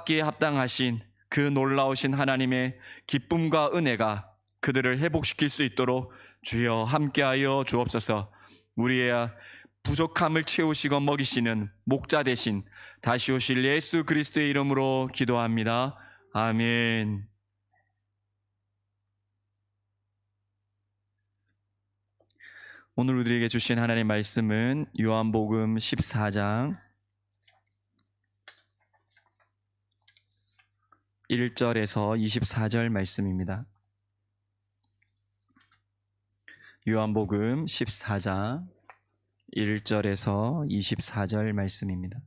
받기에 합당하신 그 놀라우신 하나님의 기쁨과 은혜가 그들을 회복시킬 수 있도록 주여 함께하여 주옵소서. 우리의 부족함을 채우시고 먹이시는 목자 되신 다시 오실 예수 그리스도의 이름으로 기도합니다. 아멘. 오늘 우리에게 주신 하나님의 말씀은 요한복음 14장 1절에서 24절 말씀입니다. 요한복음 14장 1절에서 24절 말씀입니다.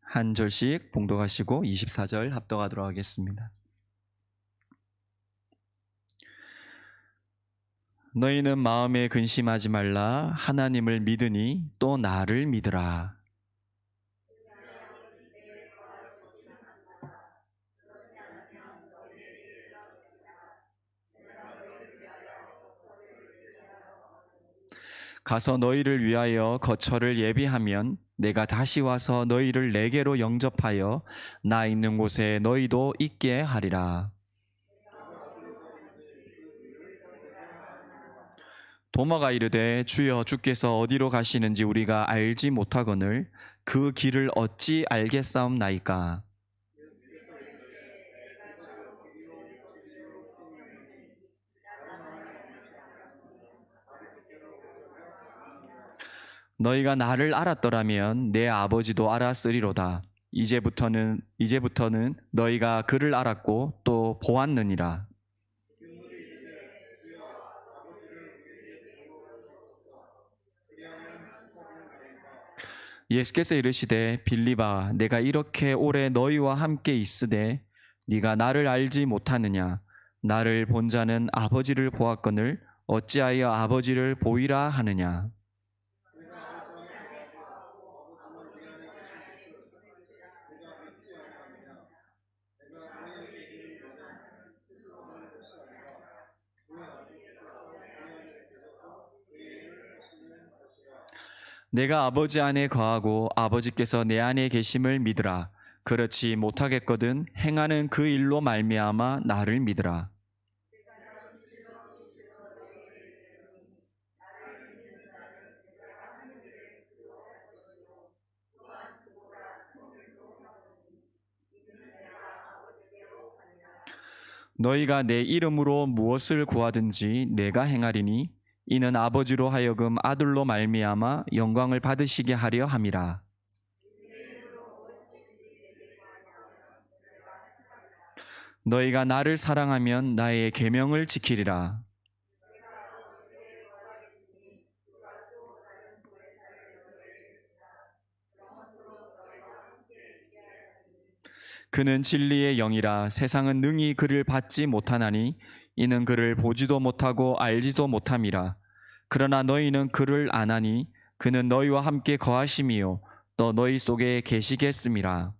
한 절씩 봉독하시고 24절 합독하도록 하겠습니다. 너희는 마음에 근심하지 말라. 하나님을 믿으니 또 나를 믿으라. 가서 너희를 위하여 거처를 예비하면 내가 다시 와서 너희를 내게로 영접하여 나 있는 곳에 너희도 있게 하리라. 도마가 이르되 주여 주께서 어디로 가시는지 우리가 알지 못하거늘 그 길을 어찌 알겠사옵나이까. 너희가 나를 알았더라면 내 아버지도 알았으리로다. 이제부터는 너희가 그를 알았고 또 보았느니라. 예수께서 이르시되 빌립아, 내가 이렇게 오래 너희와 함께 있으되 네가 나를 알지 못하느냐? 나를 본 자는 아버지를 보았거늘 어찌하여 아버지를 보이라 하느냐? 내가 아버지 안에 거하고 아버지께서 내 안에 계심을 믿으라. 그렇지 못하겠거든 행하는 그 일로 말미암아 나를 믿으라. 너희가 내 이름으로 무엇을 구하든지 내가 행하리니 이는 아버지로 하여금 아들로 말미암아 영광을 받으시게 하려 함이라. 너희가 나를 사랑하면 나의 계명을 지키리라. 그는 진리의 영이라. 세상은 능히 그를 받지 못하나니 이는 그를 보지도 못하고 알지도 못함이라. 그러나 너희는 그를 아나니 그는 너희와 함께 거하심이요 또 너희 속에 계시겠음이라.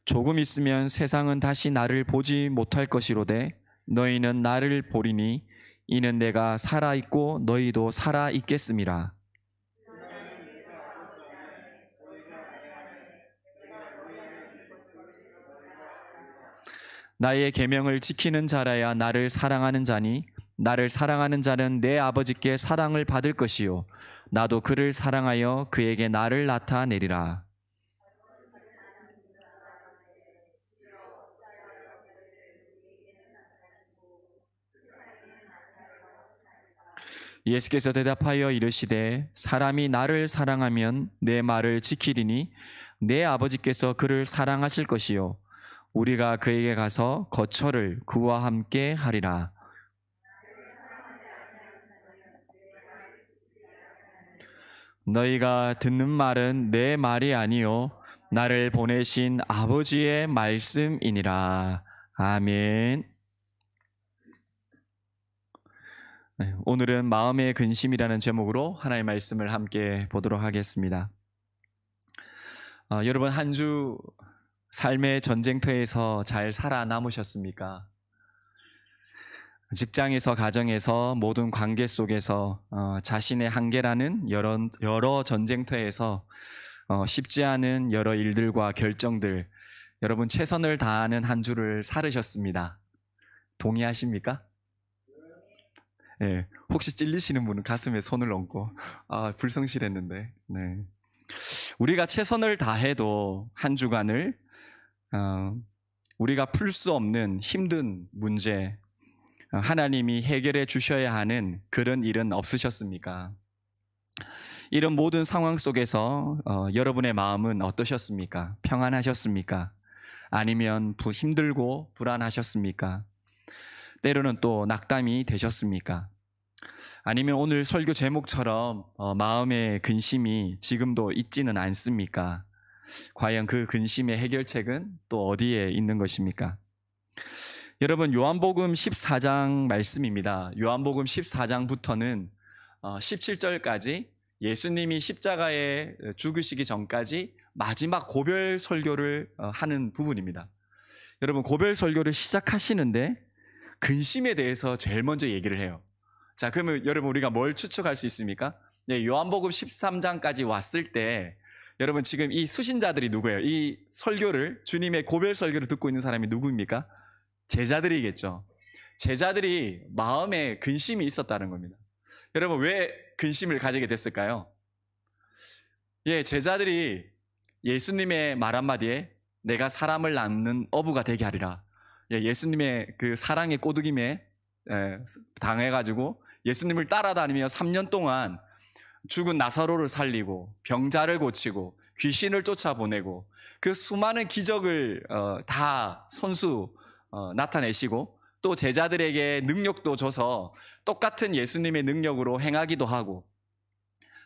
조금 있으면 세상은 다시 나를 보지 못할 것이로되 너희는 나를 보리니 이는 내가 살아있고 너희도 살아있겠음이라. 나의 계명을 지키는 자라야 나를 사랑하는 자니 나를 사랑하는 자는 내 아버지께 사랑을 받을 것이요 나도 그를 사랑하여 그에게 나를 나타내리라. 예수께서 대답하여 이르시되 사람이 나를 사랑하면 내 말을 지키리니 내 아버지께서 그를 사랑하실 것이요 우리가 그에게 가서 거처를 그와 함께 하리라. 너희가 듣는 말은 내 말이 아니요 나를 보내신 아버지의 말씀이니라. 아멘. 오늘은 마음의 근심이라는 제목으로 하나님의 말씀을 함께 보도록 하겠습니다. 여러분 한 주 삶의 전쟁터에서 잘 살아남으셨습니까? 직장에서, 가정에서, 모든 관계 속에서 자신의 한계라는 여러 전쟁터에서 쉽지 않은 여러 일들과 결정들, 여러분 최선을 다하는 한 주를 살으셨습니다. 동의하십니까? 네. 혹시 찔리시는 분은 가슴에 손을 얹고 불성실했는데. 네. 우리가 최선을 다해도 한 주간을 우리가 풀 수 없는 힘든 문제, 하나님이 해결해 주셔야 하는 그런 일은 없으셨습니까? 이런 모든 상황 속에서 여러분의 마음은 어떠셨습니까? 평안하셨습니까? 아니면 힘들고 불안하셨습니까? 때로는 또 낙담이 되셨습니까? 아니면 오늘 설교 제목처럼 마음의 근심이 지금도 있지는 않습니까? 과연 그 근심의 해결책은 또 어디에 있는 것입니까? 여러분, 요한복음 14장 말씀입니다. 요한복음 14장부터는 17절까지 예수님이 십자가에 죽으시기 전까지 마지막 고별 설교를 하는 부분입니다. 여러분, 고별 설교를 시작하시는데 근심에 대해서 제일 먼저 얘기를 해요. 자, 그러면 여러분 우리가 뭘 추측할 수 있습니까? 네, 요한복음 13장까지 왔을 때 여러분 지금 이 수신자들이 누구예요? 이 설교를, 주님의 고별 설교를 듣고 있는 사람이 누구입니까? 제자들이겠죠. 제자들이 마음에 근심이 있었다는 겁니다. 여러분, 왜 근심을 가지게 됐을까요? 예, 제자들이 예수님의 말 한마디에 내가 사람을 낳는 어부가 되게 하리라. 예, 예수님의 그 사랑의 꼬드김에 당해가지고 예수님을 따라다니며 3년 동안 죽은 나사로를 살리고 병자를 고치고 귀신을 쫓아보내고 그 수많은 기적을 다 손수 나타내시고 또 제자들에게 능력도 줘서 똑같은 예수님의 능력으로 행하기도 하고,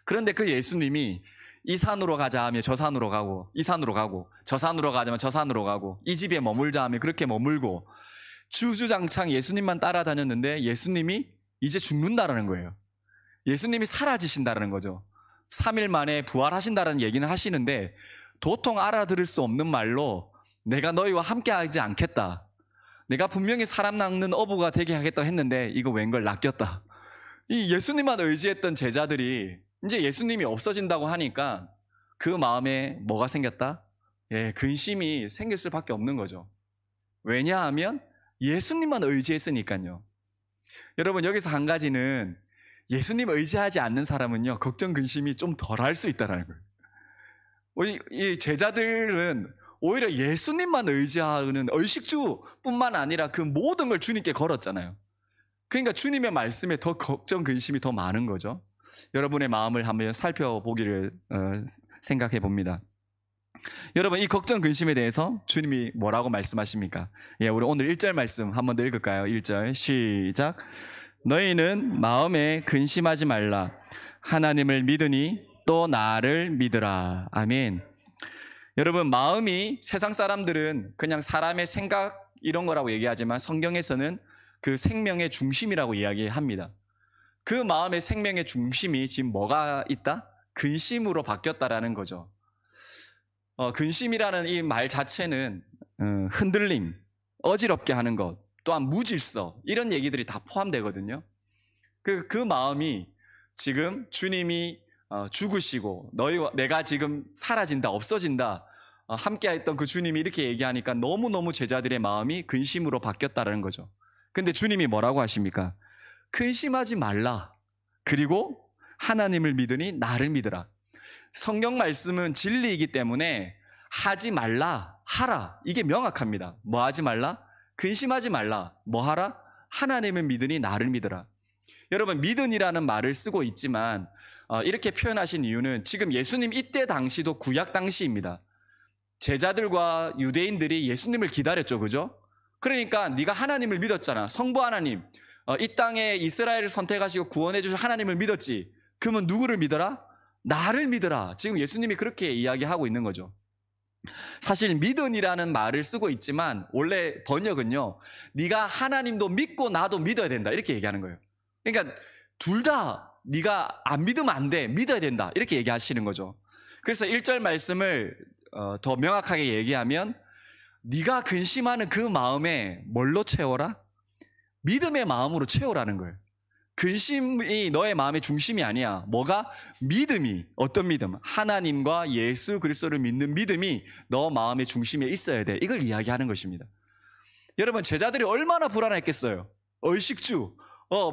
그런데 그 예수님이 이 산으로 가자 하면 저 산으로 가고, 이 산으로 가고, 저 산으로 가자면 저 산으로 가고, 이 집에 머물자 하면 그렇게 머물고, 주주장창 예수님만 따라다녔는데 예수님이 이제 죽는다라는 거예요. 예수님이 사라지신다라는 거죠. 3일 만에 부활하신다는 얘기는 하시는데 도통 알아들을 수 없는 말로 내가 너희와 함께 하지 않겠다, 내가 분명히 사람 낚는 어부가 되게 하겠다 했는데 이거 웬걸 낚였다. 이 예수님만 의지했던 제자들이 이제 예수님이 없어진다고 하니까 그 마음에 뭐가 생겼다? 예, 근심이 생길 수밖에 없는 거죠. 왜냐하면 예수님만 의지했으니까요. 여러분, 여기서 한 가지는 예수님 의지하지 않는 사람은요, 걱정 근심이 좀 덜할 수 있다는 거예요. 이 제자들은 오히려 예수님만 의지하는 의식주뿐만 아니라 그 모든 걸 주님께 걸었잖아요. 그러니까 주님의 말씀에 더 걱정 근심이 더 많은 거죠. 여러분의 마음을 한번 살펴보기를 생각해 봅니다. 여러분, 이 걱정 근심에 대해서 주님이 뭐라고 말씀하십니까? 예, 우리 오늘 1절 말씀 한번 더 읽을까요? 1절 시작. 너희는 마음에 근심하지 말라. 하나님을 믿으니 또 나를 믿으라. 아멘. 여러분, 마음이, 세상 사람들은 그냥 사람의 생각 이런 거라고 얘기하지만 성경에서는 그 생명의 중심이라고 이야기합니다. 그 마음의 생명의 중심이 지금 뭐가 있다? 근심으로 바뀌었다라는 거죠. 근심이라는 이 말 자체는 흔들림, 어지럽게 하는 것, 또한 무질서, 이런 얘기들이 다 포함되거든요. 그 마음이 지금 주님이 죽으시고 내가 지금 사라진다, 없어진다, 함께 했던 그 주님이 이렇게 얘기하니까 너무너무 제자들의 마음이 근심으로 바뀌었다는 거죠. 근데 주님이 뭐라고 하십니까? 근심하지 말라. 그리고 하나님을 믿으니 나를 믿으라. 성경 말씀은 진리이기 때문에 하지 말라, 하라, 이게 명확합니다. 뭐 하지 말라? 근심하지 말라. 뭐 하라? 하나님을 믿으니 나를 믿으라. 여러분, 믿으니라는 말을 쓰고 있지만 이렇게 표현하신 이유는 지금 예수님 이때 당시도 구약 당시입니다. 제자들과 유대인들이 예수님을 기다렸죠, 그죠? 그러니까 네가 하나님을 믿었잖아. 성부 하나님, 이 땅에 이스라엘을 선택하시고 구원해 주신 하나님을 믿었지. 그러면 누구를 믿어라? 나를 믿어라. 지금 예수님이 그렇게 이야기하고 있는 거죠. 사실 믿으니라는 말을 쓰고 있지만 원래 번역은요, 네가 하나님도 믿고 나도 믿어야 된다, 이렇게 얘기하는 거예요. 그러니까 둘 다 네가 안 믿으면 안 돼, 믿어야 된다, 이렇게 얘기하시는 거죠. 그래서 1절 말씀을 더 명확하게 얘기하면 네가 근심하는 그 마음에 뭘로 채워라? 믿음의 마음으로 채우라는 거예요. 근심이 너의 마음의 중심이 아니야. 뭐가? 믿음이. 어떤 믿음? 하나님과 예수 그리스도를 믿는 믿음이 너 마음의 중심에 있어야 돼. 이걸 이야기하는 것입니다. 여러분, 제자들이 얼마나 불안했겠어요. 의식주,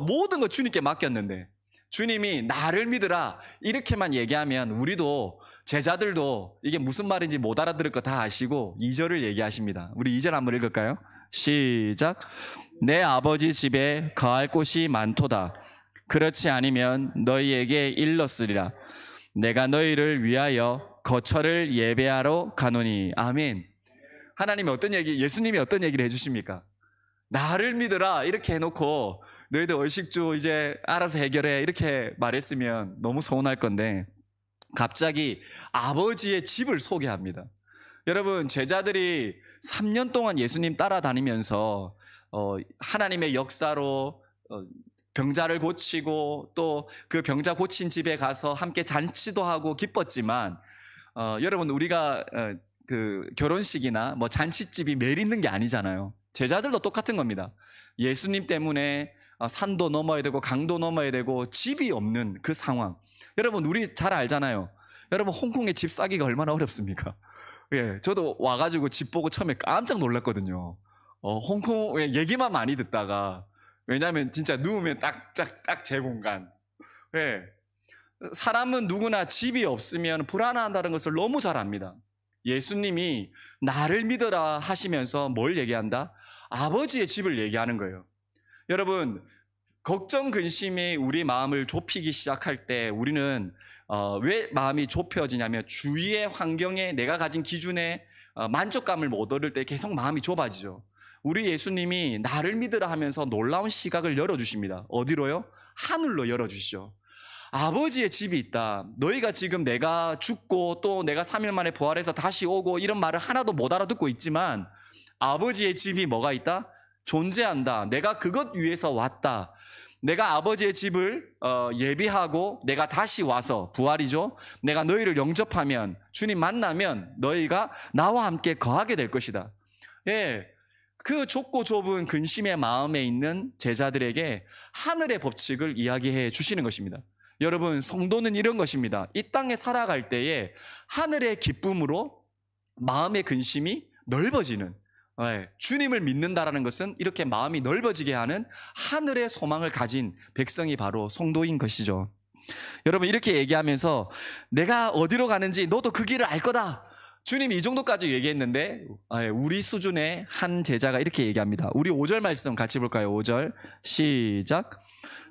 모든 거 주님께 맡겼는데 주님이 나를 믿으라 이렇게만 얘기하면 우리도, 제자들도 이게 무슨 말인지 못 알아들을 거 다 아시고 2절을 얘기하십니다. 우리 2절 한번 읽을까요? 시작. 내 아버지 집에 거할 곳이 많도다. 그렇지 않으면 너희에게 일렀으리라. 내가 너희를 위하여 거처를 예배하러 가노니. 아멘. 하나님이 어떤 얘기, 예수님이 어떤 얘기를 해주십니까? 나를 믿으라 이렇게 해놓고 너희들 의식주 이제 알아서 해결해 이렇게 말했으면 너무 서운할 건데 갑자기 아버지의 집을 소개합니다. 여러분, 제자들이 3년 동안 예수님 따라다니면서 하나님의 역사로 병자를 고치고 또 그 병자 고친 집에 가서 함께 잔치도 하고 기뻤지만 여러분, 우리가 그 결혼식이나 뭐 잔치집이 매일 있는 게 아니잖아요. 제자들도 똑같은 겁니다. 예수님 때문에 산도 넘어야 되고 강도 넘어야 되고 집이 없는 그 상황. 여러분, 우리 잘 알잖아요. 여러분, 홍콩에 집 싸기가 얼마나 어렵습니까? 예, 저도 와가지고 집 보고 처음에 깜짝 놀랐거든요. 홍콩 얘기만 많이 듣다가, 왜냐하면 진짜 누우면 딱 제 공간. 예, 사람은 누구나 집이 없으면 불안하다는 것을 너무 잘 압니다. 예수님이 나를 믿어라 하시면서 뭘 얘기한다? 아버지의 집을 얘기하는 거예요. 여러분, 걱정, 근심이 우리 마음을 좁히기 시작할 때 우리는 왜 마음이 좁혀지냐면 주위의 환경에 내가 가진 기준에 만족감을 못 얻을 때 계속 마음이 좁아지죠. 우리 예수님이 나를 믿으라 하면서 놀라운 시각을 열어주십니다. 어디로요? 하늘로 열어주시죠. 아버지의 집이 있다. 너희가 지금 내가 죽고 또 내가 3일 만에 부활해서 다시 오고 이런 말을 하나도 못 알아듣고 있지만 아버지의 집이 뭐가 있다? 존재한다. 내가 그것 위해서 왔다. 내가 아버지의 집을 예비하고 내가 다시 와서, 부활이죠, 내가 너희를 영접하면, 주님 만나면 너희가 나와 함께 거하게 될 것이다. 예, 그 좁고 좁은 근심의 마음에 있는 제자들에게 하늘의 법칙을 이야기해 주시는 것입니다. 여러분, 성도는 이런 것입니다. 이 땅에 살아갈 때에 하늘의 기쁨으로 마음의 근심이 넓어지는, 주님을 믿는다라는 것은 이렇게 마음이 넓어지게 하는 하늘의 소망을 가진 백성이 바로 성도인 것이죠. 여러분, 이렇게 얘기하면서 내가 어디로 가는지 너도 그 길을 알 거다. 주님이 이 정도까지 얘기했는데 우리 수준의 한 제자가 이렇게 얘기합니다. 우리 5절 말씀 같이 볼까요? 5절 시작.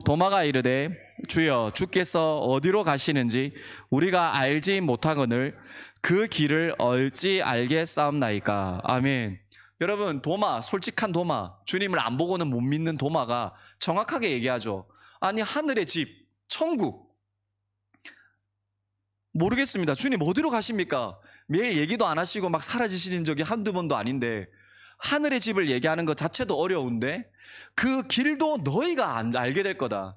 도마가 이르되 주여, 주께서 어디로 가시는지 우리가 알지 못하거늘 그 길을 얼지 알겠사옵나이까. 아멘. 여러분, 도마, 솔직한 도마, 주님을 안 보고는 못 믿는 도마가 정확하게 얘기하죠. 아니, 하늘의 집, 천국, 모르겠습니다. 주님 어디로 가십니까? 매일 얘기도 안 하시고 막 사라지시는 적이 한두 번도 아닌데 하늘의 집을 얘기하는 것 자체도 어려운데 그 길도 너희가 알게 될 거다.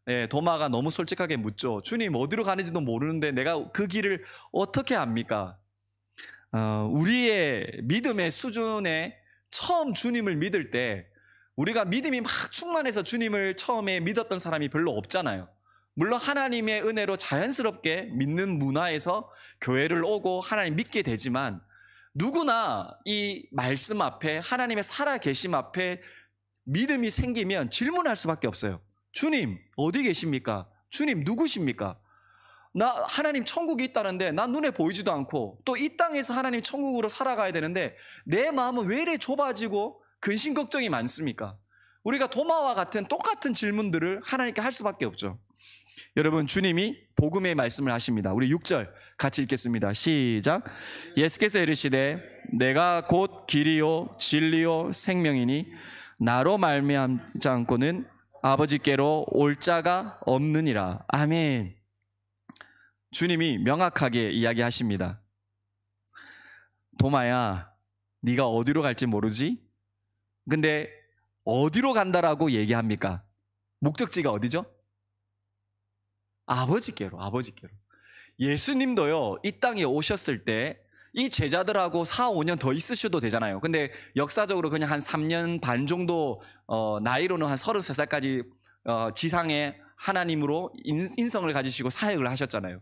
예, 도마가 너무 솔직하게 묻죠. 주님 어디로 가는지도 모르는데 내가 그 길을 어떻게 압니까? 우리의 믿음의 수준에 처음 주님을 믿을 때 우리가 믿음이 막 충만해서 주님을 처음에 믿었던 사람이 별로 없잖아요. 물론 하나님의 은혜로 자연스럽게 믿는 문화에서 교회를 오고 하나님 믿게 되지만 누구나 이 말씀 앞에, 하나님의 살아계심 앞에 믿음이 생기면 질문할 수밖에 없어요. 주님 어디 계십니까? 주님 누구십니까? 나 하나님 천국이 있다는데 난 눈에 보이지도 않고 또 이 땅에서 하나님 천국으로 살아가야 되는데 내 마음은 왜 이래 좁아지고 근심 걱정이 많습니까? 우리가 도마와 같은 똑같은 질문들을 하나님께 할 수밖에 없죠. 여러분, 주님이 복음의 말씀을 하십니다. 우리 6절 같이 읽겠습니다. 시작. 예수께서 이르시되 내가 곧 길이요 진리요 생명이니 나로 말미암지 않고는 아버지께로 올 자가 없느니라. 아멘. 주님이 명확하게 이야기하십니다. 도마야, 네가 어디로 갈지 모르지? 근데 어디로 간다라고 얘기합니까? 목적지가 어디죠? 아버지께로, 아버지께로. 예수님도요, 이 땅에 오셨을 때 이 제자들하고 4, 5년 더 있으셔도 되잖아요. 근데 역사적으로 그냥 한 3년 반 정도 나이로는 한 33살까지 지상에 하나님으로 인성을 가지시고 사역을 하셨잖아요.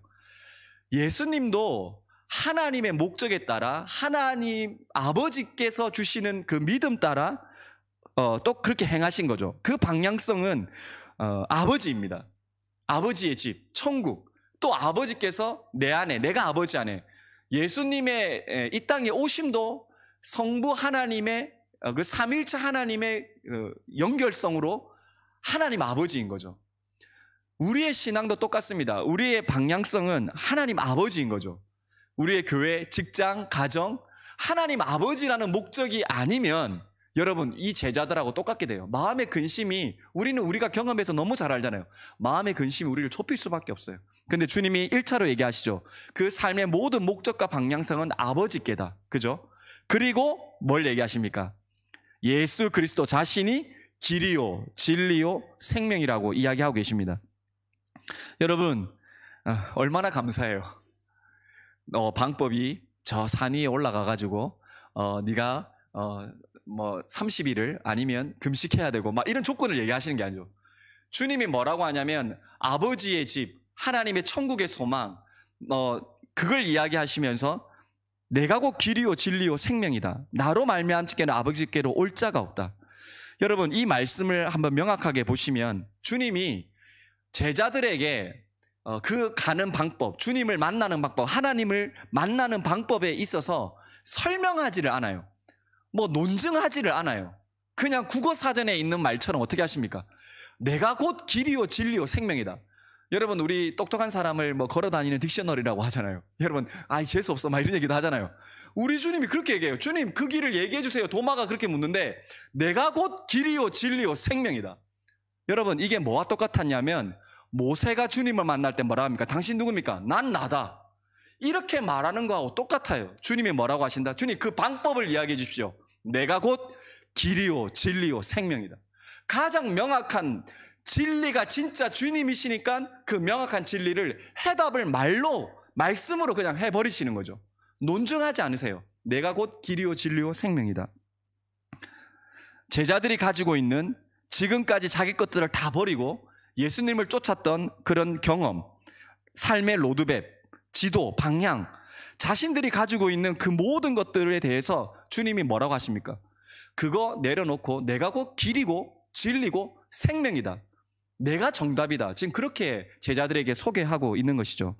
예수님도 하나님의 목적에 따라 하나님 아버지께서 주시는 그 믿음 따라 또 그렇게 행하신 거죠. 그 방향성은 아버지입니다. 아버지의 집, 천국. 또 아버지께서 내 안에, 내가 아버지 안에. 예수님의 이 땅에 오심도 성부 하나님의 그 삼일체 하나님의 연결성으로 하나님 아버지인 거죠. 우리의 신앙도 똑같습니다. 우리의 방향성은 하나님 아버지인 거죠. 우리의 교회, 직장, 가정, 하나님 아버지라는 목적이 아니면 여러분 이 제자들하고 똑같게 돼요. 마음의 근심이 우리가 경험해서 너무 잘 알잖아요. 마음의 근심이 우리를 좁힐 수밖에 없어요. 근데 주님이 1차로 얘기하시죠. 그 삶의 모든 목적과 방향성은 아버지께다. 그죠? 그리고 뭘 얘기하십니까? 예수 그리스도 자신이 길이요, 진리요, 생명이라고 이야기하고 계십니다. 여러분 얼마나 감사해요. 방법이 저 산 위에 올라가가지고 네가 뭐 30일을 아니면 금식해야 되고 막 이런 조건을 얘기하시는 게 아니죠. 주님이 뭐라고 하냐면 아버지의 집, 하나님의 천국의 소망, 그걸 이야기하시면서 내가 곧 길이요 진리요 생명이다. 나로 말미암지께는 아버지께로 올 자가 없다. 여러분 이 말씀을 한번 명확하게 보시면 주님이 제자들에게 그 가는 방법, 주님을 만나는 방법, 하나님을 만나는 방법에 있어서 설명하지를 않아요. 뭐 논증하지를 않아요. 그냥 국어사전에 있는 말처럼 어떻게 하십니까? 내가 곧 길이요 진리요 생명이다. 여러분 우리 똑똑한 사람을 뭐 걸어다니는 딕셔너리라고 하잖아요. 여러분 재수없어 막 이런 얘기도 하잖아요. 우리 주님이 그렇게 얘기해요. 주님 그 길을 얘기해 주세요. 도마가 그렇게 묻는데 내가 곧 길이요 진리요 생명이다. 여러분 이게 뭐와 똑같았냐면 모세가 주님을 만날 때 뭐라 합니까? 당신 누굽니까? 난 나다. 이렇게 말하는 거하고 똑같아요. 주님이 뭐라고 하신다? 주님 그 방법을 이야기해 주십시오. 내가 곧 길이요 진리요 생명이다. 가장 명확한 진리가 진짜 주님이시니까 그 명확한 진리를 해답을 말씀으로 그냥 해버리시는 거죠. 논증하지 않으세요. 내가 곧 길이요 진리요 생명이다. 제자들이 가지고 있는 지금까지 자기 것들을 다 버리고 예수님을 쫓았던 그런 경험, 삶의 로드맵, 지도, 방향, 자신들이 가지고 있는 그 모든 것들에 대해서 주님이 뭐라고 하십니까? 그거 내려놓고 내가 곧 길이고 진리고 생명이다. 내가 정답이다. 지금 그렇게 제자들에게 소개하고 있는 것이죠.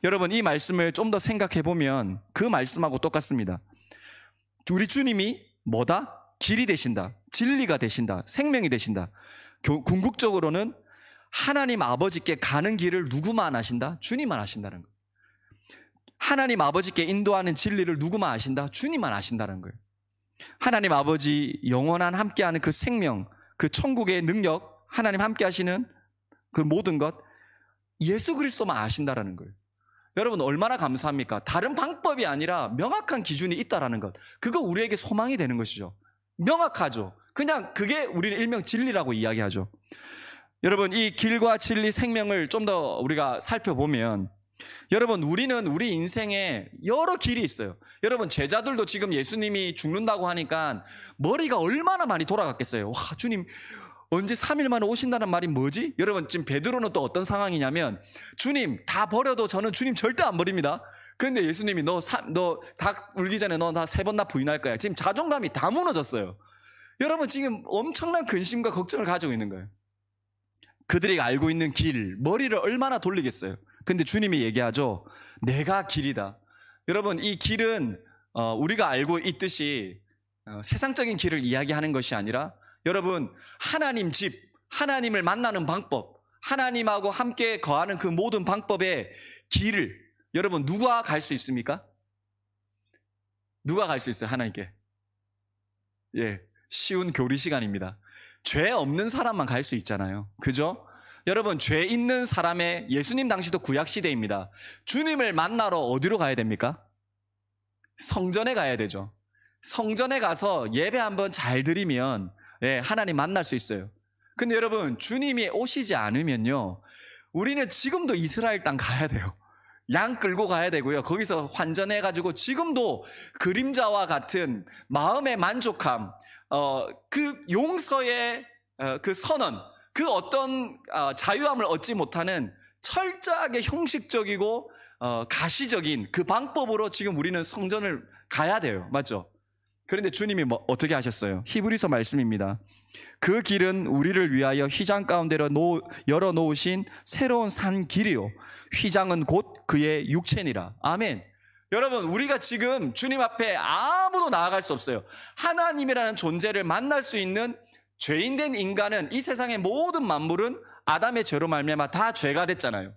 여러분 이 말씀을 좀 더 생각해 보면 그 말씀하고 똑같습니다. 우리 주님이 뭐다? 길이 되신다. 진리가 되신다. 생명이 되신다. 궁극적으로는 하나님 아버지께 가는 길을 누구만 아신다? 주님만 아신다는 거예요. 하나님 아버지께 인도하는 진리를 누구만 아신다? 주님만 아신다는 거예요. 하나님 아버지 영원한 함께하는 그 생명, 그 천국의 능력, 하나님 함께 하시는 그 모든 것 예수 그리스도만 아신다라는 거예요. 여러분 얼마나 감사합니까? 다른 방법이 아니라 명확한 기준이 있다라는 것. 그거 우리에게 소망이 되는 것이죠. 명확하죠. 그냥 그게 우리는 일명 진리라고 이야기하죠. 여러분 이 길과 진리 생명을 좀 더 우리가 살펴보면 여러분 우리는 우리 인생에 여러 길이 있어요. 여러분 제자들도 지금 예수님이 죽는다고 하니까 머리가 얼마나 많이 돌아갔겠어요. 와 주님 언제 3일 만에 오신다는 말이 뭐지? 여러분 지금 베드로는 또 어떤 상황이냐면 주님 다 버려도 저는 주님 절대 안 버립니다. 그런데 예수님이 너 닭 울기 전에 너 나 3번 나 부인할 거야. 지금 자존감이 다 무너졌어요. 여러분 지금 엄청난 근심과 걱정을 가지고 있는 거예요. 그들이 알고 있는 길, 머리를 얼마나 돌리겠어요. 근데 주님이 얘기하죠. 내가 길이다. 여러분 이 길은 우리가 알고 있듯이 세상적인 길을 이야기하는 것이 아니라 여러분 하나님 집, 하나님을 만나는 방법, 하나님하고 함께 거하는 그 모든 방법의 길을 여러분 누가 갈 수 있습니까? 누가 갈 수 있어요? 하나님께. 예, 쉬운 교리 시간입니다. 죄 없는 사람만 갈 수 있잖아요. 그죠? 여러분 죄 있는 사람의 예수님 당시도 구약시대입니다. 주님을 만나러 어디로 가야 됩니까? 성전에 가야 되죠. 성전에 가서 예배 한번 잘 드리면 하나님 만날 수 있어요. 근데 여러분 주님이 오시지 않으면요 우리는 지금도 이스라엘 땅 가야 돼요. 양 끌고 가야 되고요. 거기서 환전해가지고 지금도 그림자와 같은 마음의 만족함, 그 용서의 그 선언, 그 어떤 자유함을 얻지 못하는 철저하게 형식적이고 가시적인 그 방법으로 지금 우리는 성전을 가야 돼요. 맞죠? 그런데 주님이 어떻게 하셨어요? 히브리서 말씀입니다. 그 길은 우리를 위하여 휘장 가운데로 열어놓으신 새로운 산 길이요, 휘장은 곧 그의 육체니라. 아멘. 여러분, 우리가 지금 주님 앞에 아무도 나아갈 수 없어요. 하나님이라는 존재를 만날 수 있는 죄인된 인간은, 이 세상의 모든 만물은 아담의 죄로 말미암아 다 죄가 됐잖아요.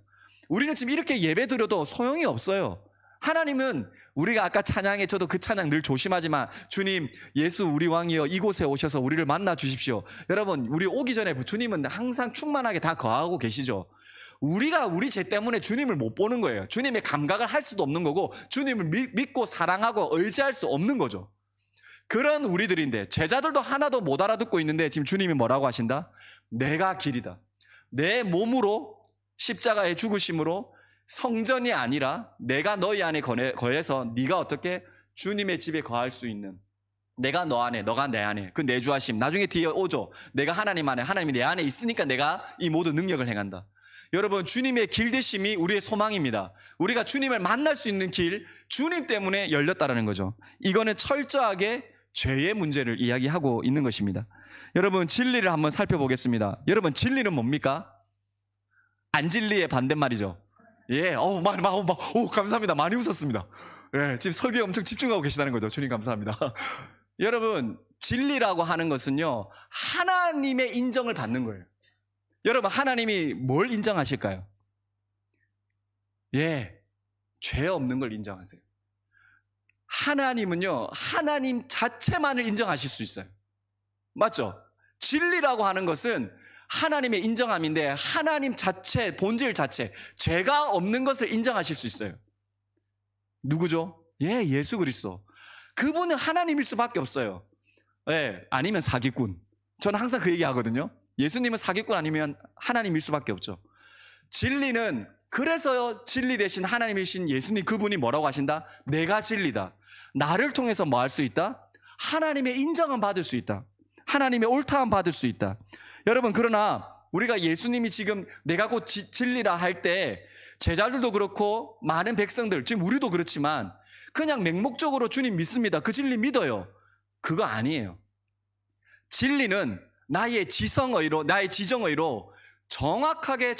우리는 지금 이렇게 예배 드려도 소용이 없어요. 하나님은, 우리가 아까 찬양에, 저도 그 찬양 늘 조심하지만, 주님 예수 우리 왕이여 이곳에 오셔서 우리를 만나 주십시오. 여러분, 우리 오기 전에 주님은 항상 충만하게 다 거하고 계시죠. 우리가 우리 죄 때문에 주님을 못 보는 거예요. 주님의 감각을 할 수도 없는 거고, 주님을 믿고 사랑하고 의지할 수 없는 거죠. 그런 우리들인데, 제자들도 하나도 못 알아듣고 있는데 지금 주님이 뭐라고 하신다? 내가 길이다. 내 몸으로 십자가의 죽으심으로 성전이 아니라 내가 너희 안에 거해서 네가 어떻게 주님의 집에 거할 수 있는, 내가 너 안에, 너가 내 안에, 그 내주하심, 나중에 뒤에 오죠. 내가 하나님 안에, 하나님이 내 안에 있으니까 내가 이 모든 능력을 행한다. 여러분, 주님의 길 되심이 우리의 소망입니다. 우리가 주님을 만날 수 있는 길, 주님 때문에 열렸다라는 거죠. 이거는 철저하게 죄의 문제를 이야기하고 있는 것입니다. 여러분, 진리를 한번 살펴보겠습니다. 여러분, 진리는 뭡니까? 안 진리의 반대말이죠. 예, 감사합니다. 많이 웃었습니다. 예, 지금 설교에 엄청 집중하고 계시다는 거죠. 주님 감사합니다. 여러분, 진리라고 하는 것은요, 하나님의 인정을 받는 거예요. 여러분, 하나님이 뭘 인정하실까요? 예, 죄 없는 걸 인정하세요. 하나님은요, 하나님 자체만을 인정하실 수 있어요. 맞죠? 진리라고 하는 것은 하나님의 인정함인데, 하나님 자체, 본질 자체, 죄가 없는 것을 인정하실 수 있어요. 누구죠? 예, 예수 그리스도. 그분은 하나님일 수밖에 없어요. 예, 아니면 사기꾼. 저는 항상 그 얘기 하거든요. 예수님은 사기꾼 아니면 하나님일 수밖에 없죠. 진리는, 그래서 진리 대신 하나님이신 예수님, 그분이 뭐라고 하신다? 내가 진리다. 나를 통해서 뭐 할 수 있다? 하나님의 인정은 받을 수 있다. 하나님의 옳다함 받을 수 있다. 여러분, 그러나 우리가 예수님이 지금 내가 곧 진리라 할 때, 제자들도 그렇고 많은 백성들, 지금 우리도 그렇지만 그냥 맹목적으로 주님 믿습니다, 그 진리 믿어요, 그거 아니에요. 진리는 나의 지성의로, 나의 지정의로 정확하게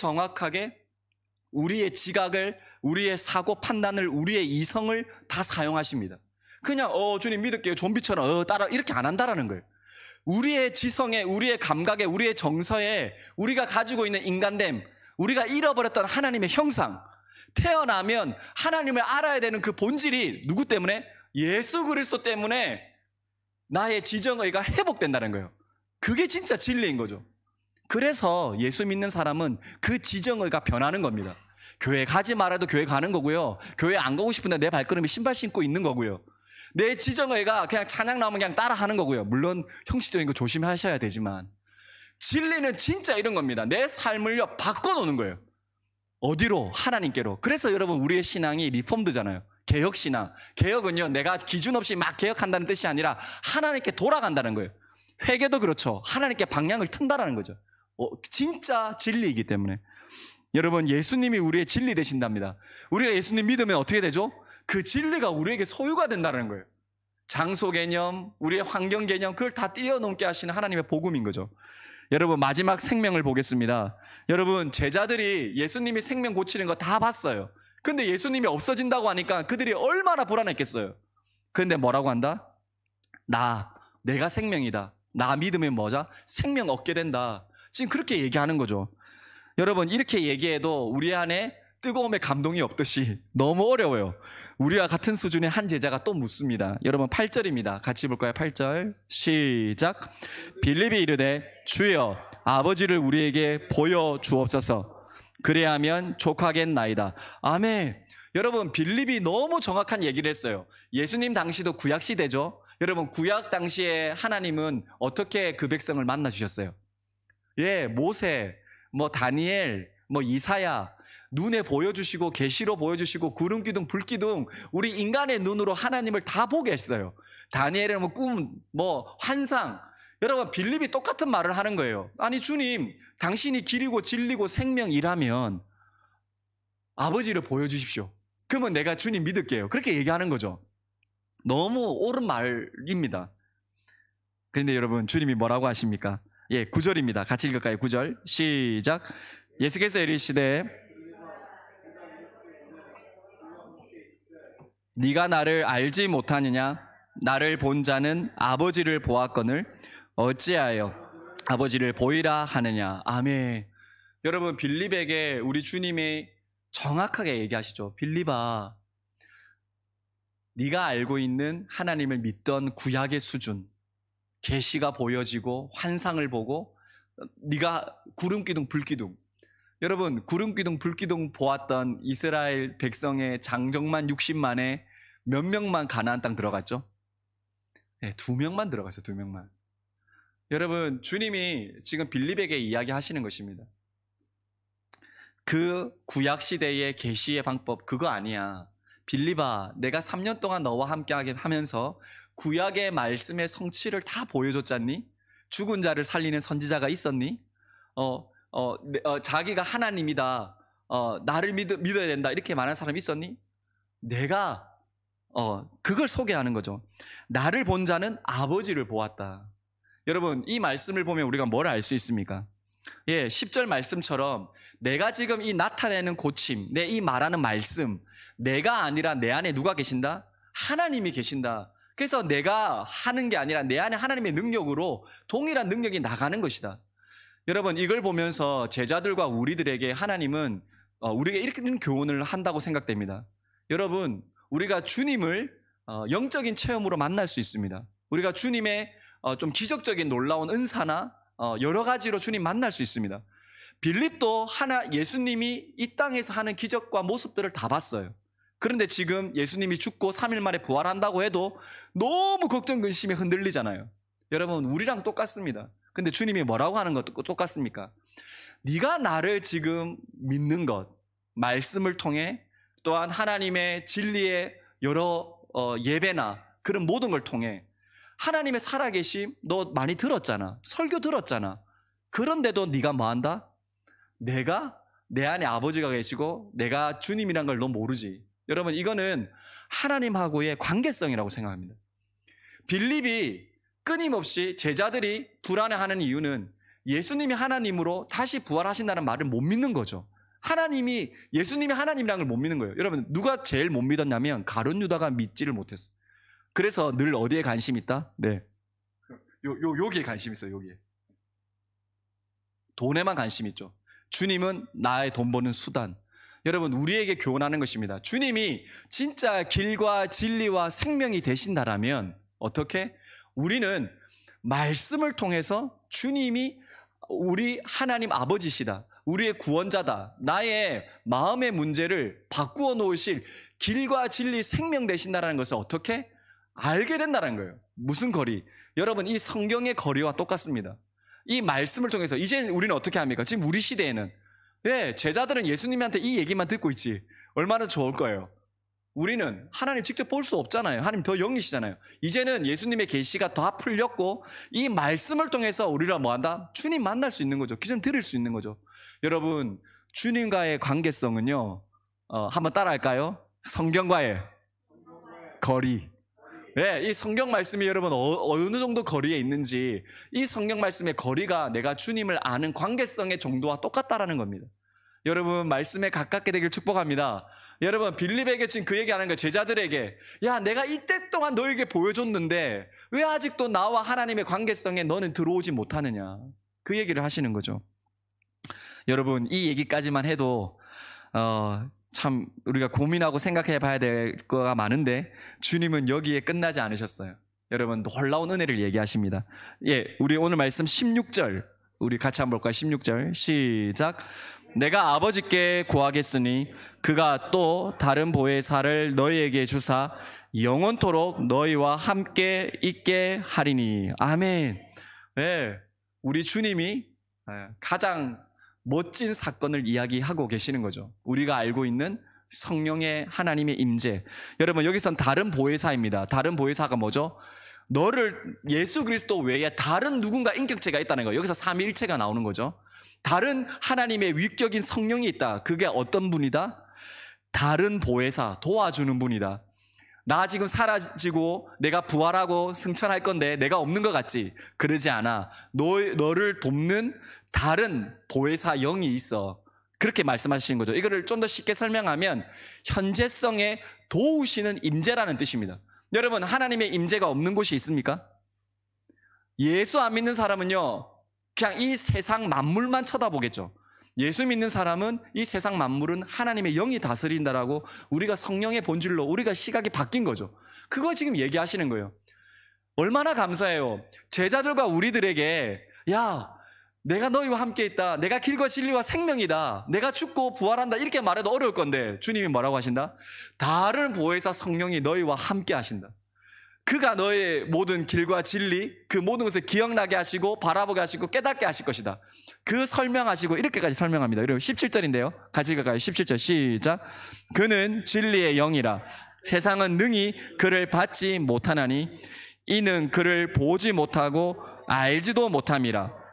우리의 지각을, 우리의 사고 판단을, 우리의 이성을 다 사용하십니다. 그냥 주님 믿을게요, 좀비처럼 따라, 이렇게 안 한다라는 거예요. 우리의 지성에, 우리의 감각에, 우리의 정서에, 우리가 가지고 있는 인간됨, 우리가 잃어버렸던 하나님의 형상, 태어나면 하나님을 알아야 되는 그 본질이 누구 때문에? 예수 그리스도 때문에 나의 지정의가 회복된다는 거예요. 그게 진짜 진리인 거죠. 그래서 예수 믿는 사람은 그 지정의가 변하는 겁니다. 교회 가지 말아도 교회 가는 거고요, 교회 안 가고 싶은데 내 발걸음에 신발 신고 있는 거고요, 내 지정의가 그냥 찬양 나오면 그냥 따라 하는 거고요. 물론 형식적인 거 조심하셔야 되지만, 진리는 진짜 이런 겁니다. 내 삶을요, 바꿔놓는 거예요. 어디로? 하나님께로. 그래서 여러분, 우리의 신앙이 리폼드잖아요. 개혁신앙. 개혁은요, 내가 기준 없이 막 개혁한다는 뜻이 아니라 하나님께 돌아간다는 거예요. 회개도 그렇죠. 하나님께 방향을 튼다라는 거죠. 진짜 진리이기 때문에. 여러분, 예수님이 우리의 진리 되신답니다. 우리가 예수님 믿으면 어떻게 되죠? 그 진리가 우리에게 소유가 된다는 거예요. 장소 개념, 우리의 환경 개념, 그걸 다 뛰어넘게 하시는 하나님의 복음인 거죠. 여러분, 마지막 생명을 보겠습니다. 여러분, 제자들이 예수님이 생명 고치는 거 다 봤어요. 근데 예수님이 없어진다고 하니까 그들이 얼마나 불안했겠어요. 그런데 뭐라고 한다? 내가 생명이다. 나 믿으면 뭐자? 생명 얻게 된다. 지금 그렇게 얘기하는 거죠. 여러분, 이렇게 얘기해도 우리 안에 뜨거움의 감동이 없듯이 너무 어려워요. 우리와 같은 수준의 한 제자가 또 묻습니다. 여러분, 8절입니다. 같이 볼까요? 8절 시작. 빌립이 이르되 주여 아버지를 우리에게 보여주옵소서. 그래야면 족하겠나이다. 아멘. 여러분, 빌립이 너무 정확한 얘기를 했어요. 예수님 당시도 구약 시대죠. 여러분, 구약 당시에 하나님은 어떻게 그 백성을 만나 주셨어요? 예, 모세, 다니엘, 이사야, 눈에 보여주시고 계시로 보여주시고 구름 기둥 불 기둥 우리 인간의 눈으로 하나님을 다 보게 했어요. 다니엘은 뭐 꿈, 뭐 환상. 여러분 빌립이 똑같은 말을 하는 거예요. 아니 주님, 당신이 길이고 진리고 생명이라면 아버지를 보여주십시오. 그러면 내가 주님 믿을게요. 그렇게 얘기하는 거죠. 너무 옳은 말입니다. 그런데 여러분 주님이 뭐라고 하십니까? 9절입니다. 같이 읽을까요? 9절 시작. 예수께서 이르시되 네가 나를 알지 못하느냐? 나를 본 자는 아버지를 보았거늘 어찌하여 아버지를 보이라 하느냐? 아멘. 여러분 빌립에게 우리 주님이 정확하게 얘기하시죠. 빌립아, 네가 알고 있는 하나님을 믿던 구약의 수준, 계시가 보여지고 환상을 보고 네가 구름기둥 불기둥, 여러분 구름기둥 불기둥 보았던 이스라엘 백성의 장정만 60만에 몇 명만 가나안 땅 들어갔죠? 2명만 들어갔어요. 2명만. 여러분 주님이 지금 빌립에게 이야기하시는 것입니다. 그 구약시대의 계시의 방법 그거 아니야. 빌립아, 내가 3년 동안 너와 함께 하면서 구약의 말씀의 성취를 다 보여줬잖니? 죽은 자를 살리는 선지자가 있었니? 자기가 하나님이다. 나를 믿어야 된다. 이렇게 말하는 사람이 있었니? 내가 그걸 소개하는 거죠. 나를 본 자는 아버지를 보았다. 여러분 이 말씀을 보면 우리가 뭘 알 수 있습니까? 10절 말씀처럼 내가 지금 이 나타내는 고침, 내 이 말하는 말씀, 내가 아니라 내 안에 누가 계신다? 하나님이 계신다. 그래서 내가 하는 게 아니라 내 안에 하나님의 능력으로 동일한 능력이 나가는 것이다. 여러분 이걸 보면서 제자들과 우리들에게 하나님은 우리에게 이렇게 교훈을 한다고 생각됩니다. 여러분 우리가 주님을 영적인 체험으로 만날 수 있습니다. 우리가 주님의 좀 기적적인 놀라운 은사나 여러 가지로 주님 만날 수 있습니다. 빌립도 예수님이 이 땅에서 하는 기적과 모습들을 다 봤어요. 그런데 지금 예수님이 죽고 3일 만에 부활한다고 해도 너무 걱정 근심에 흔들리잖아요. 여러분 우리랑 똑같습니다. 근데 주님이 뭐라고 하는 것도 똑같습니까? 네가 나를 지금 믿는 것, 말씀을 통해 또한 하나님의 진리의 여러 예배나 그런 모든 걸 통해 하나님의 살아계심 너 많이 들었잖아. 설교 들었잖아. 그런데도 네가 뭐한다? 내가 내 안에 아버지가 계시고 내가 주님이란 걸 너 모르지. 여러분 이거는 하나님하고의 관계성이라고 생각합니다. 빌립이 끊임없이 제자들이 불안해하는 이유는 예수님이 하나님으로 다시 부활하신다는 말을 못 믿는 거죠. 예수님이 하나님이라는 걸 못 믿는 거예요. 여러분 누가 제일 못 믿었냐면 가룟 유다가 믿지를 못했어요. 그래서 늘 어디에 관심 있다? 네. 여기에 관심 있어요. 여기에. 돈에만 관심 있죠. 주님은 나의 돈 버는 수단. 여러분 우리에게 교훈하는 것입니다. 주님이 진짜 길과 진리와 생명이 되신다라면 어떻게? 우리는 말씀을 통해서 주님이 우리 하나님 아버지시다. 우리의 구원자다. 나의 마음의 문제를 바꾸어 놓으실 길과 진리 생명 되신다는 것을 어떻게? 알게 된다는 거예요. 무슨 거리? 여러분 이 성경의 거리와 똑같습니다. 이 말씀을 통해서 이제 우리는 어떻게 합니까? 지금 우리 시대에는 제자들은 예수님한테 이 얘기만 듣고 있지 얼마나 좋을 거예요. 우리는 하나님 직접 볼 수 없잖아요. 하나님 더 영이시잖아요. 이제는 예수님의 계시가 다 풀렸고 이 말씀을 통해서 우리가 뭐한다? 주님 만날 수 있는 거죠. 좀 들을 수 있는 거죠. 여러분 주님과의 관계성은요 한번 따라할까요? 성경과의 거리. 이 성경 말씀이 여러분 어느 정도 거리에 있는지 이 성경 말씀의 거리가 내가 주님을 아는 관계성의 정도와 똑같다라는 겁니다. 여러분 말씀에 가깝게 되길 축복합니다. 여러분 빌립에게 지금 그 얘기하는 거예요. 제자들에게 야 내가 이때 동안 너에게 보여줬는데 왜 아직도 나와 하나님의 관계성에 너는 들어오지 못하느냐 그 얘기를 하시는 거죠. 여러분 이 얘기까지만 해도 참 우리가 고민하고 생각해 봐야 될 거가 많은데 주님은 여기에 끝나지 않으셨어요. 여러분 놀라운 은혜를 얘기하십니다. 우리 오늘 말씀 16절 우리 같이 한번 볼까요? 16절 시작. 내가 아버지께 구하겠으니 그가 또 다른 보혜사를 너희에게 주사 영원토록 너희와 함께 있게 하리니. 아멘. 우리 주님이 가장 멋진 사건을 이야기하고 계시는 거죠. 우리가 알고 있는 성령의 하나님의 임재. 여러분, 여기선 다른 보혜사입니다. 다른 보혜사가 뭐죠? 너를 예수 그리스도 외에 다른 누군가 인격체가 있다는 거예요. 여기서 삼위일체가 나오는 거죠. 다른 하나님의 위격인 성령이 있다. 그게 어떤 분이다? 다른 보혜사, 도와주는 분이다. 나 지금 사라지고 내가 부활하고 승천할 건데 내가 없는 것 같지? 그러지 않아. 너를 돕는 다른 보혜사 영이 있어. 그렇게 말씀하시는 거죠. 이거를 좀 더 쉽게 설명하면 현재성에 도우시는 임재라는 뜻입니다. 여러분, 하나님의 임재가 없는 곳이 있습니까? 예수 안 믿는 사람은요, 그냥 이 세상 만물만 쳐다보겠죠. 예수 믿는 사람은 이 세상 만물은 하나님의 영이 다스린다라고, 우리가 성령의 본질로 우리가 시각이 바뀐 거죠. 그거 지금 얘기하시는 거예요. 얼마나 감사해요. 제자들과 우리들에게, 야, 내가 너희와 함께 있다. 내가 길과 진리와 생명이다. 내가 죽고 부활한다. 이렇게 말해도 어려울 건데 주님이 뭐라고 하신다? 다른 보혜사 성령이 너희와 함께 하신다. 그가 너의 모든 길과 진리, 그 모든 것을 기억나게 하시고 바라보게 하시고 깨닫게 하실 것이다. 그 설명하시고 이렇게까지 설명합니다. 그리고 17절인데요. 같이 가까이 17절 시작. 그는 진리의 영이라 세상은 능히 그를 받지 못하나니 이는 그를 보지 못하고 알지도 못함이라.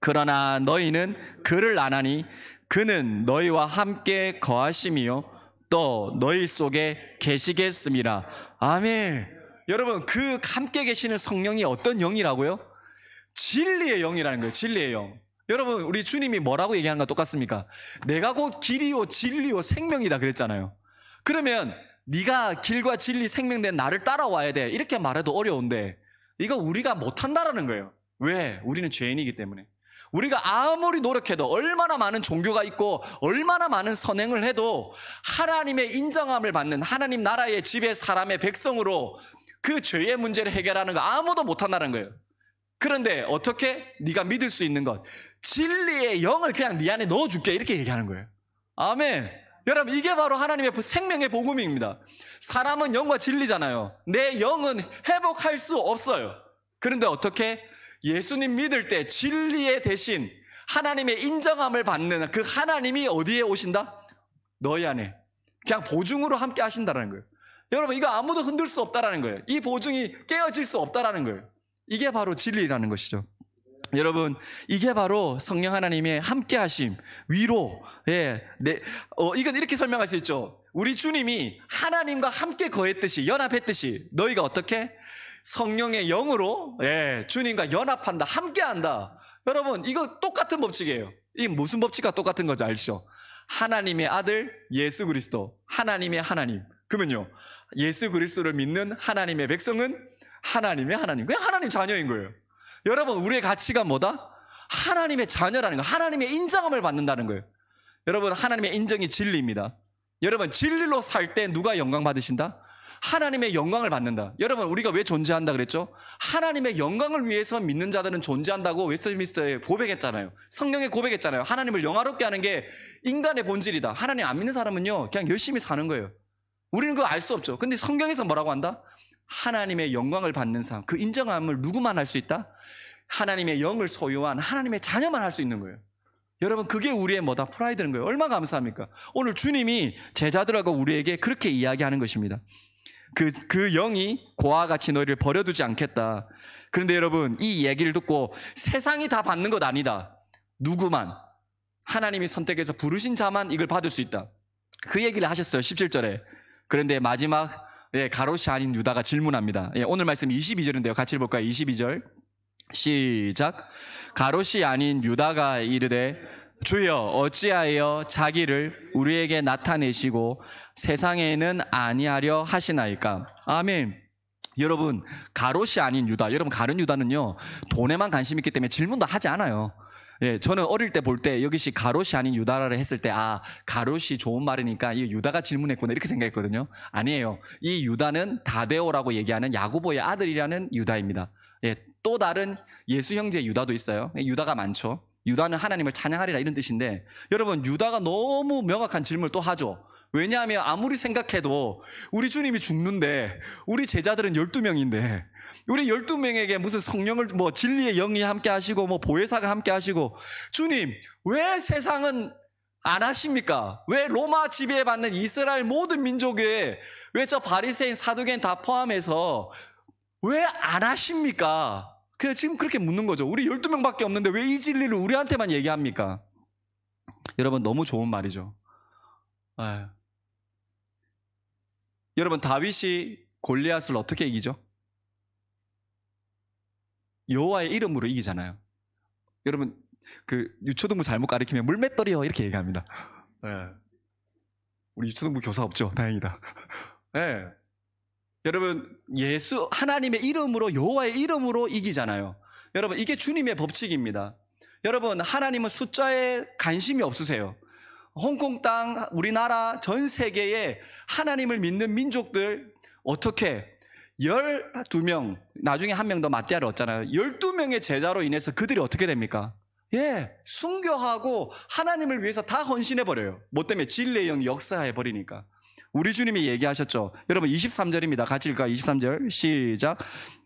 그러나 너희는 그를 아나니 그는 너희와 함께 거하심이요 또 너희 속에 계시겠음이라. 아멘. 여러분, 그 함께 계시는 성령이 어떤 영이라고요? 진리의 영이라는 거예요. 진리의 영. 여러분, 우리 주님이 뭐라고 얘기하는 거 똑같습니까? 내가 곧 길이요 진리요 생명이다 그랬잖아요. 그러면 네가 길과 진리 생명된 나를 따라와야 돼, 이렇게 말해도 어려운데 이거 우리가 못한다라는 거예요. 왜? 우리는 죄인이기 때문에. 우리가 아무리 노력해도, 얼마나 많은 종교가 있고 얼마나 많은 선행을 해도 하나님의 인정함을 받는 하나님 나라의 집의 사람의 백성으로 그 죄의 문제를 해결하는 거 아무도 못한다는 거예요. 그런데 어떻게? 네가 믿을 수 있는 것, 진리의 영을 그냥 네 안에 넣어줄게, 이렇게 얘기하는 거예요. 아멘. 여러분, 이게 바로 하나님의 생명의 복음입니다. 사람은 영과 진리잖아요. 내 영은 회복할 수 없어요. 그런데 어떻게? 예수님 믿을 때 진리의 대신 하나님의 인정함을 받는 그 하나님이 어디에 오신다? 너희 안에. 그냥 보증으로 함께 하신다는 거예요. 여러분, 이거 아무도 흔들 수 없다라는 거예요. 이 보증이 깨어질 수 없다라는 거예요. 이게 바로 진리라는 것이죠. 여러분, 이게 바로 성령 하나님의 함께 하심, 위로. 이건 이렇게 설명할 수 있죠. 우리 주님이 하나님과 함께 거했듯이, 연합했듯이 너희가 어떻게? 성령의 영으로 주님과 연합한다, 함께한다. 여러분, 이거 똑같은 법칙이에요. 이게 무슨 법칙과 똑같은 거죠? 아시죠? 하나님의 아들 예수 그리스도, 하나님의 하나님. 그러면요, 예수 그리스도를 믿는 하나님의 백성은 하나님의 하나님, 그냥 하나님 자녀인 거예요. 여러분, 우리의 가치가 뭐다? 하나님의 자녀라는 거, 하나님의 인정함을 받는다는 거예요. 여러분, 하나님의 인정이 진리입니다. 여러분, 진리로 살 때 누가 영광 받으신다? 하나님의 영광을 받는다. 여러분, 우리가 왜 존재한다 그랬죠? 하나님의 영광을 위해서 믿는 자들은 존재한다고 웨스트민스터에 고백했잖아요. 성경에 고백했잖아요. 하나님을 영화롭게 하는 게 인간의 본질이다. 하나님 안 믿는 사람은요, 그냥 열심히 사는 거예요. 우리는 그거 알 수 없죠. 근데 성경에서 뭐라고 한다? 하나님의 영광을 받는 삶, 그 인정함을 누구만 할 수 있다? 하나님의 영을 소유한 하나님의 자녀만 할 수 있는 거예요. 여러분, 그게 우리의 뭐다? 프라이드는 거예요. 얼마나 감사합니까? 오늘 주님이 제자들하고 우리에게 그렇게 이야기하는 것입니다. 그 영이 고와 같이 너희를 버려두지 않겠다. 그런데 여러분, 이 얘기를 듣고 세상이 다 받는 것 아니다. 누구만, 하나님이 선택해서 부르신 자만 이걸 받을 수 있다. 그 얘기를 하셨어요. 17절에. 그런데 마지막 가롯이 아닌 유다가 질문합니다. 오늘 말씀 22절인데요. 같이 볼까요? 22절 시작. 가롯이 아닌 유다가 이르되 주여 어찌하여 자기를 우리에게 나타내시고 세상에는 아니하려 하시나이까. 아멘. 여러분, 가롯이 아닌 유다, 여러분, 가룟 유다는요 돈에만 관심 있기 때문에 질문도 하지 않아요. 저는 어릴 때 볼 때 여기시 가롯이 아닌 유다라를 했을 때, 가롯이 좋은 말이니까 이 유다가 질문했구나, 이렇게 생각했거든요. 아니에요. 이 유다는 다데오라고 얘기하는 야고보의 아들이라는 유다입니다. 또 다른 예수 형제 유다도 있어요. 유다가 많죠. 유다는 하나님을 찬양하리라, 이런 뜻인데, 여러분, 유다가 너무 명확한 질문을 또 하죠. 왜냐하면 아무리 생각해도 우리 주님이 죽는데 우리 제자들은 12명인데 우리 12명에게 무슨 성령을 뭐 진리의 영이 함께 하시고 뭐 보혜사가 함께 하시고 주님 왜 세상은 안 하십니까? 왜 로마 지배받는 이스라엘 모든 민족에 왜 저 바리새인 사두개인 다 포함해서 왜 안 하십니까? 지금 그렇게 묻는 거죠. 우리 12명밖에 없는데 왜 이 진리를 우리한테만 얘기합니까? 여러분 너무 좋은 말이죠. 여러분 다윗이 골리앗을 어떻게 이기죠? 여호와의 이름으로 이기잖아요. 여러분 유초등부 잘못 가르치면 물맷돌이요 이렇게 얘기합니다. 우리 유초등부 교사 없죠? 다행이다. 여러분 하나님의 이름으로 여호와의 이름으로 이기잖아요. 여러분 이게 주님의 법칙입니다. 여러분 하나님은 숫자에 관심이 없으세요. 홍콩 땅, 우리나라, 전 세계에 하나님을 믿는 민족들 어떻게 12명, 나중에 한 명 더 마띠아를 얻잖아요. 12명의 제자로 인해서 그들이 어떻게 됩니까? 순교하고 하나님을 위해서 다 헌신해버려요. 뭐 때문에 진리의 영이 역사해버리니까. 우리 주님이 얘기하셨죠. 여러분 23절입니다. 같이 읽을까요? 23절 시작.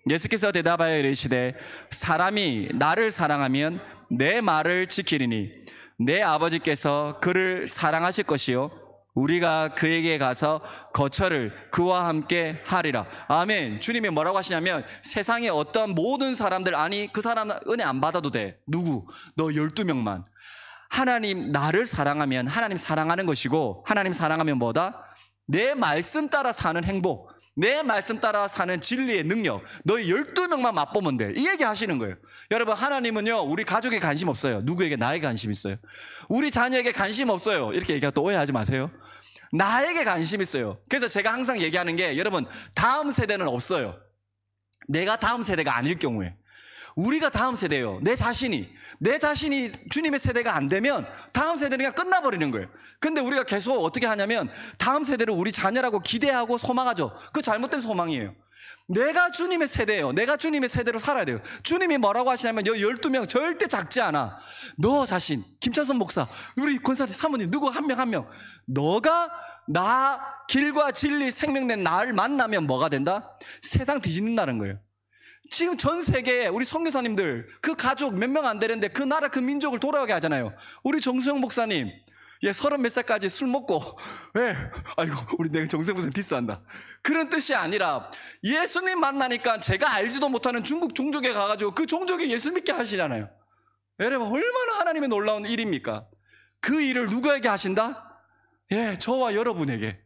예수께서 대답하여 이르시되 사람이 나를 사랑하면 내 말을 지키리니 내 아버지께서 그를 사랑하실 것이요 우리가 그에게 가서 거처를 그와 함께 하리라. 아멘. 주님이 뭐라고 하시냐면 세상에 어떤 모든 사람들 아니 그 사람 은혜 안 받아도 돼. 누구? 너 12명만. 하나님 나를 사랑하면 하나님 사랑하는 것이고 하나님 사랑하면 뭐다? 내 말씀 따라 사는 행복, 내 말씀 따라 사는 진리의 능력, 너희 12명만 맛보면 돼. 이 얘기 하시는 거예요. 여러분 하나님은요 우리 가족에 관심 없어요. 누구에게? 나에게 관심 있어요. 우리 자녀에게 관심 없어요. 이렇게 얘기하고 또 오해하지 마세요. 나에게 관심 있어요. 그래서 제가 항상 얘기하는 게 여러분 다음 세대는 없어요. 내가 다음 세대가 아닐 경우에 우리가 다음 세대예요. 내 자신이 주님의 세대가 안 되면 다음 세대는 그냥 끝나버리는 거예요. 근데 우리가 계속 어떻게 하냐면 다음 세대를 우리 자녀라고 기대하고 소망하죠. 그 잘못된 소망이에요. 내가 주님의 세대예요. 내가 주님의 세대로 살아야 돼요. 주님이 뭐라고 하시냐면 12명 절대 작지 않아. 너 자신, 김찬선 목사, 우리 권사님, 사모님 누구 한 명 너가 나 길과 진리 생명 낸 나를 만나면 뭐가 된다? 세상 뒤집는다는 거예요. 지금 전 세계에 우리 선교사님들 그 가족 몇 명 안 되는데 그 나라 그 민족을 돌아가게 하잖아요. 우리 정수영 목사님 30 몇 살까지 술 먹고 아이고 우리 내가 정수영 목사님 디스한다 그런 뜻이 아니라 예수님 만나니까 제가 알지도 못하는 중국 종족에 가가지고 그 종족이 예수 믿게 하시잖아요. 여러분 얼마나 하나님의 놀라운 일입니까? 그 일을 누구에게 하신다? 저와 여러분에게.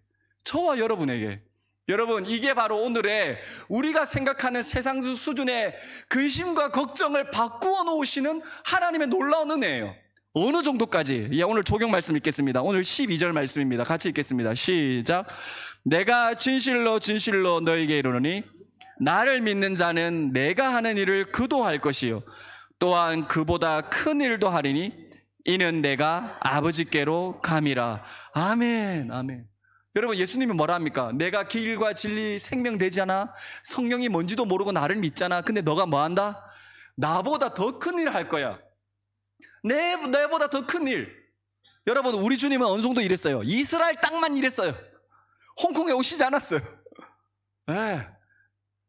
여러분 이게 바로 오늘의 우리가 생각하는 세상 수준의 근심과 걱정을 바꾸어 놓으시는 하나님의 놀라운 은혜예요. 어느 정도까지? 오늘 조경 말씀 읽겠습니다. 오늘 12절 말씀입니다. 같이 읽겠습니다. 시작. 내가 진실로 진실로 너에게 이르노니 나를 믿는 자는 내가 하는 일을 그도 할 것이요 또한 그보다 큰 일도 하리니 이는 내가 아버지께로 감이라. 아멘. 여러분 예수님이 뭐라 합니까? 내가 길과 진리 생명 되잖아. 성령이 뭔지도 모르고 나를 믿잖아. 근데 너가 뭐 한다? 나보다 더 큰 일을 할 거야. 내보다 더 큰 일. 여러분 우리 주님은 어느 정도 일했어요? 이스라엘 땅만 일했어요. 홍콩에 오시지 않았어요.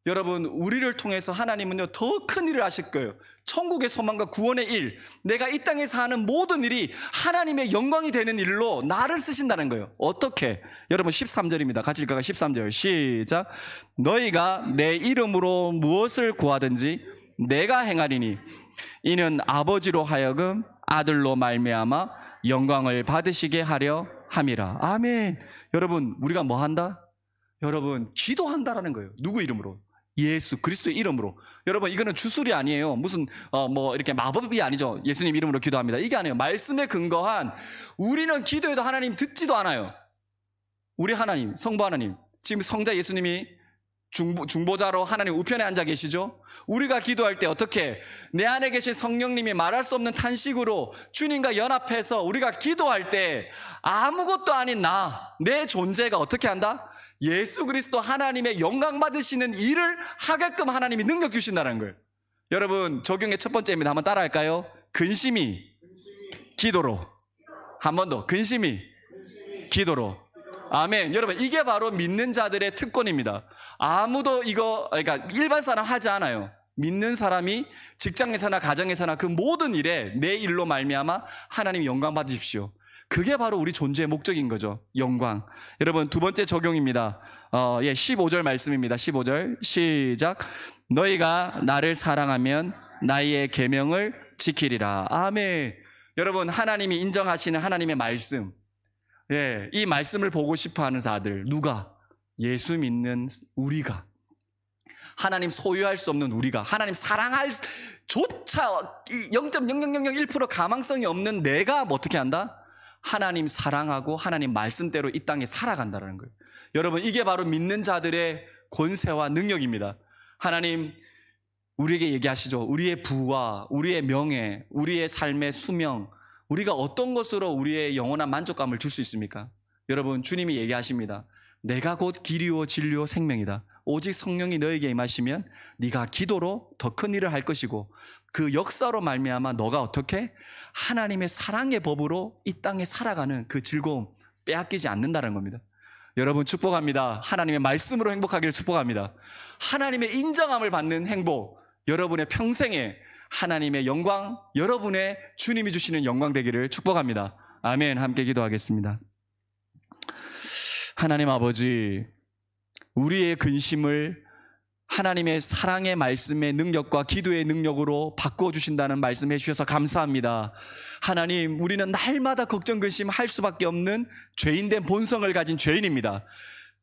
여러분 우리를 통해서 하나님은요 더 큰 일을 하실 거예요. 천국의 소망과 구원의 일, 내가 이 땅에서 하는 모든 일이 하나님의 영광이 되는 일로 나를 쓰신다는 거예요. 어떻게? 여러분 13절입니다. 같이 읽어가 13절 시작. 너희가 내 이름으로 무엇을 구하든지 내가 행하리니 이는 아버지로 하여금 아들로 말미암아 영광을 받으시게 하려 함이라. 아멘. 여러분 우리가 뭐 한다? 여러분 기도한다라는 거예요. 누구 이름으로? 예수 그리스도의 이름으로. 여러분 이거는 주술이 아니에요. 무슨 이렇게 마법이 아니죠. 예수님 이름으로 기도합니다. 이게 아니에요. 말씀에 근거한 우리는 기도해도 하나님 듣지도 않아요. 우리 하나님, 성부 하나님, 지금 성자 예수님이 중보자로 하나님 우편에 앉아 계시죠. 우리가 기도할 때 어떻게 내 안에 계신 성령님이 말할 수 없는 탄식으로 주님과 연합해서 우리가 기도할 때 아무것도 아닌 내 존재가 어떻게 한다? 예수 그리스도 하나님의 영광 받으시는 일을 하게끔 하나님이 능력 주신다는 거예요. 여러분 적용의 첫 번째입니다. 한번 따라할까요? 근심이 기도로. 한 번 더. 근심이 기도로. 아멘. 여러분, 이게 바로 믿는 자들의 특권입니다. 아무도 그러니까 일반 사람 하지 않아요. 믿는 사람이 직장에서나 가정에서나 그 모든 일에 내 일로 말미암아 하나님 영광 받으십시오. 그게 바로 우리 존재의 목적인 거죠. 영광. 여러분, 두 번째 적용입니다. 15절 말씀입니다. 15절 시작. 너희가 나를 사랑하면 나의 계명을 지키리라. 아멘. 여러분, 하나님이 인정하시는 하나님의 말씀, 이 말씀을 보고 싶어하는 자들, 누가? 예수 믿는 우리가, 하나님 소유할 수 없는 우리가, 하나님 사랑할 조차 0.0001% 가망성이 없는 내가 어떻게 한다? 하나님 사랑하고 하나님 말씀대로 이 땅에 살아간다는 거예요. 여러분, 이게 바로 믿는 자들의 권세와 능력입니다. 하나님 우리에게 얘기하시죠. 우리의 부와 우리의 명예, 우리의 삶의 수명, 우리가 어떤 것으로 우리의 영원한 만족감을 줄 수 있습니까? 여러분, 주님이 얘기하십니다. 내가 곧 길이요 진리요 생명이다. 오직 성령이 너에게 임하시면 네가 기도로 더 큰 일을 할 것이고 그 역사로 말미암아 너가 어떻게 하나님의 사랑의 법으로 이 땅에 살아가는 그 즐거움 빼앗기지 않는다는 겁니다. 여러분, 축복합니다. 하나님의 말씀으로 행복하기를 축복합니다. 하나님의 인정함을 받는 행복, 여러분의 평생에 하나님의 영광, 여러분의 주님이 주시는 영광 되기를 축복합니다. 아멘. 함께 기도하겠습니다. 하나님 아버지, 우리의 근심을 하나님의 사랑의 말씀의 능력과 기도의 능력으로 바꾸어 주신다는 말씀 해주셔서 감사합니다. 하나님, 우리는 날마다 걱정 근심할 수밖에 없는 죄인된 본성을 가진 죄인입니다.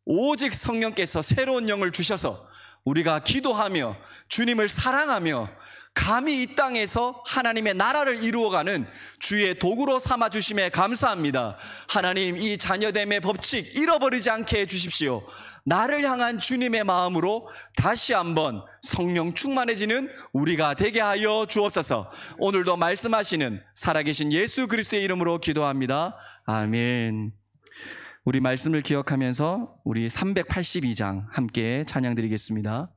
오직 성령께서 새로운 영을 주셔서 우리가 기도하며 주님을 사랑하며 감히 이 땅에서 하나님의 나라를 이루어가는 주의 도구로 삼아주심에 감사합니다. 하나님, 이 자녀됨의 법칙 잃어버리지 않게 해주십시오. 나를 향한 주님의 마음으로 다시 한번 성령 충만해지는 우리가 되게 하여 주옵소서. 오늘도 말씀하시는 살아계신 예수 그리스도의 이름으로 기도합니다. 아멘. 우리 말씀을 기억하면서 우리 382장 함께 찬양 드리겠습니다.